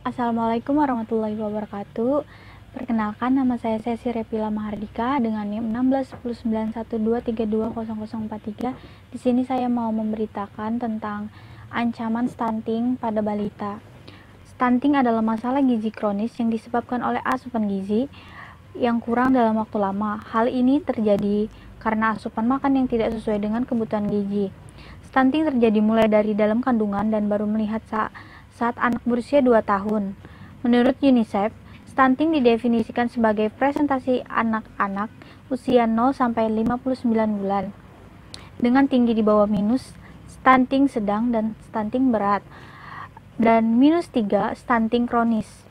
Assalamualaikum warahmatullahi wabarakatuh. Perkenalkan, nama saya Sesi Repila Mahardika dengan NIM 16109123200043. Di sini saya mau memberitakan tentang ancaman stunting pada balita. Stunting adalah masalah gizi kronis yang disebabkan oleh asupan gizi yang kurang dalam waktu lama. Hal ini terjadi karena asupan makan yang tidak sesuai dengan kebutuhan gizi. Stunting terjadi mulai dari dalam kandungan dan baru melihat saat anak berusia 2 tahun. Menurut UNICEF, stunting didefinisikan sebagai presentasi anak-anak usia 0 sampai 59 bulan dengan tinggi di bawah minus, stunting sedang dan stunting berat, dan -3 stunting kronis.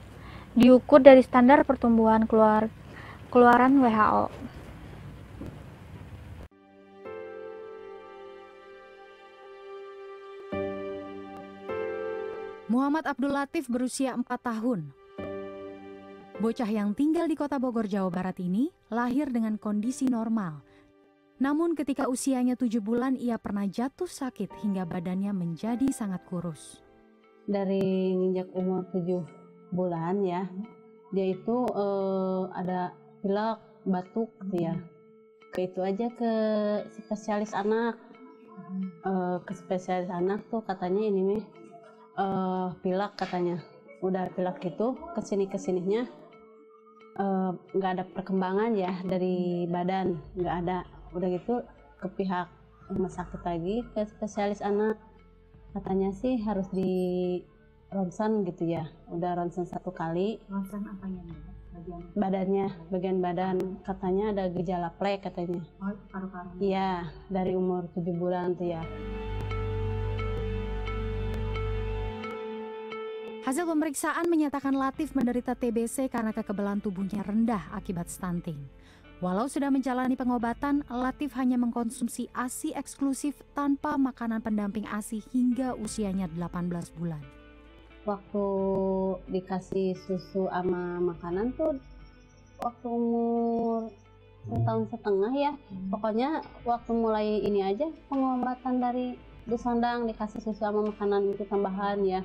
Diukur dari standar pertumbuhan keluaran WHO. Muhammad Abdul Latif berusia 4 tahun. Bocah yang tinggal di kota Bogor, Jawa Barat ini lahir dengan kondisi normal. Namun ketika usianya 7 bulan ia pernah jatuh sakit hingga badannya menjadi sangat kurus. Dari nginjak umur 7 bulan ya, dia itu ada pilek, batuk gitu ya. Itu aja ke spesialis anak. Ke spesialis anak tuh katanya ini nih pilek katanya. Udah pilek itu kesininya nggak ada perkembangan ya dari badan, nggak ada. Udah gitu ke pihak rumah sakit lagi, ke spesialis anak, katanya sih harus di ronsen gitu ya. Udah ronsen 1 kali. Ronsen apanya? Bagian badan katanya ada gejala plek katanya. Oh, paru-paru. Iya, dari umur 7 bulan tuh ya. Hasil pemeriksaan menyatakan Latif menderita TBC karena kekebalan tubuhnya rendah akibat stunting. Walau sudah menjalani pengobatan, Latif hanya mengkonsumsi ASI eksklusif tanpa makanan pendamping ASI hingga usianya 18 bulan. Waktu dikasih susu sama makanan tuh waktu umur 1,5 tahun ya. Pokoknya waktu mulai ini aja pengobatan dari disandang, dikasih susu sama makanan itu tambahan ya.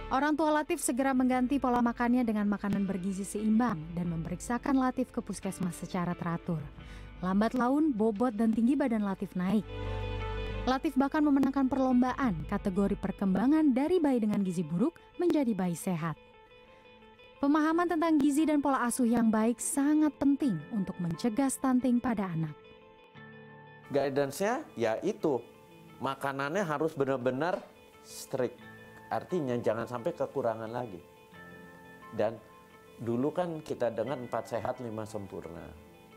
Orang tua Latif segera mengganti pola makannya dengan makanan bergizi seimbang dan memeriksakan Latif ke puskesmas secara teratur. Lambat laun, bobot dan tinggi badan Latif naik. Latif bahkan memenangkan perlombaan kategori perkembangan dari bayi dengan gizi buruk menjadi bayi sehat. Pemahaman tentang gizi dan pola asuh yang baik sangat penting untuk mencegah stunting pada anak. Guidance-nya ya itu, makanannya harus benar-benar strict. Artinya jangan sampai kekurangan lagi. Dan dulu kan kita dengar 4 sehat 5 sempurna.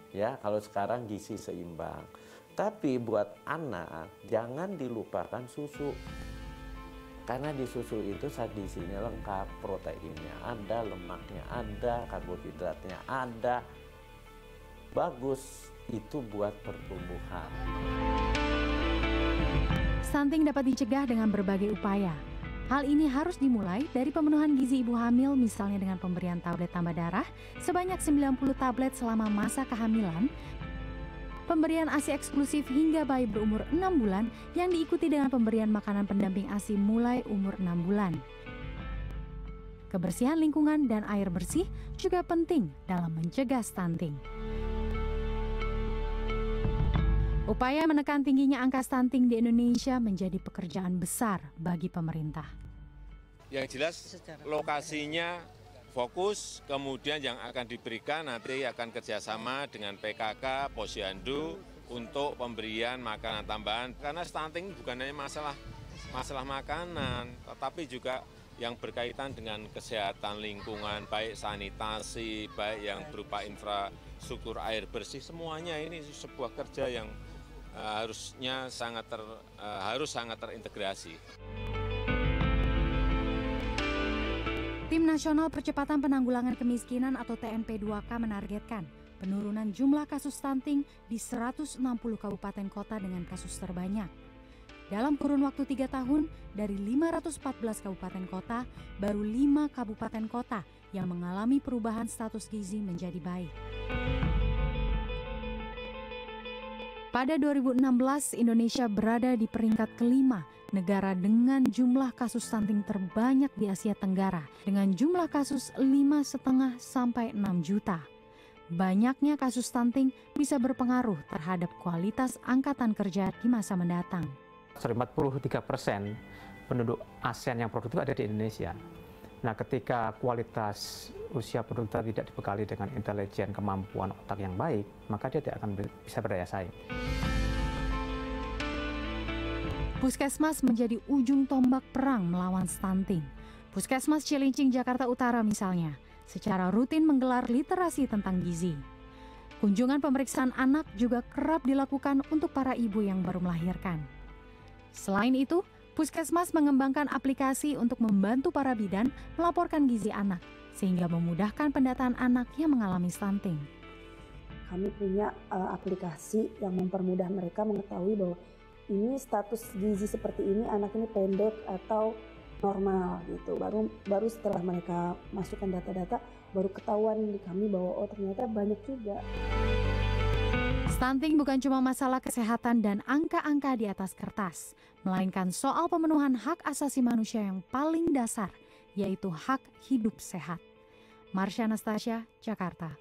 Ya, kalau sekarang gizi seimbang. Tapi buat anak jangan dilupakan susu. Karena di susu itu zat gizinya lengkap, proteinnya ada, lemaknya ada, karbohidratnya ada. Bagus itu buat pertumbuhan. Stunting dapat dicegah dengan berbagai upaya. Hal ini harus dimulai dari pemenuhan gizi ibu hamil, misalnya dengan pemberian tablet tambah darah sebanyak 90 tablet selama masa kehamilan, pemberian ASI eksklusif hingga bayi berumur 6 bulan yang diikuti dengan pemberian makanan pendamping ASI mulai umur 6 bulan. Kebersihan lingkungan dan air bersih juga penting dalam mencegah stunting. Upaya menekan tingginya angka stunting di Indonesia menjadi pekerjaan besar bagi pemerintah. Yang jelas lokasinya fokus, kemudian yang akan diberikan nanti akan kerjasama dengan PKK, Posyandu untuk pemberian makanan tambahan. Karena stunting bukan hanya masalah makanan, tetapi juga yang berkaitan dengan kesehatan lingkungan, baik sanitasi, baik yang berupa infrastruktur air bersih, semuanya ini sebuah kerja yang harus sangat terintegrasi. Tim Nasional Percepatan Penanggulangan Kemiskinan atau TNP2K menargetkan penurunan jumlah kasus stunting di 160 kabupaten kota dengan kasus terbanyak. Dalam kurun waktu 3 tahun, dari 514 kabupaten kota, baru 5 kabupaten kota yang mengalami perubahan status gizi menjadi baik. Pada 2016, Indonesia berada di peringkat kelima negara dengan jumlah kasus stunting terbanyak di Asia Tenggara dengan jumlah kasus 5,5 sampai 6 juta. Banyaknya kasus stunting bisa berpengaruh terhadap kualitas angkatan kerja di masa mendatang. 43% penduduk ASEAN yang produktif ada di Indonesia. Nah, ketika kualitas usia produktif tidak dibekali dengan intelijen, kemampuan otak yang baik, maka dia tidak akan bisa berdaya saing. Puskesmas menjadi ujung tombak perang melawan stunting. Puskesmas Cilincing, Jakarta Utara misalnya, secara rutin menggelar literasi tentang gizi. Kunjungan pemeriksaan anak juga kerap dilakukan untuk para ibu yang baru melahirkan. Selain itu, Puskesmas mengembangkan aplikasi untuk membantu para bidan melaporkan gizi anak, sehingga memudahkan pendataan anak yang mengalami stunting. Kami punya aplikasi yang mempermudah mereka mengetahui bahwa ini status gizi seperti ini, anak ini pendek atau normal gitu. Baru setelah mereka masukkan data-data, baru ketahuan di kami bahwa oh ternyata banyak juga. Stunting bukan cuma masalah kesehatan dan angka-angka di atas kertas, melainkan soal pemenuhan hak asasi manusia yang paling dasar, yaitu hak hidup sehat. Marsha Anastasia, Jakarta.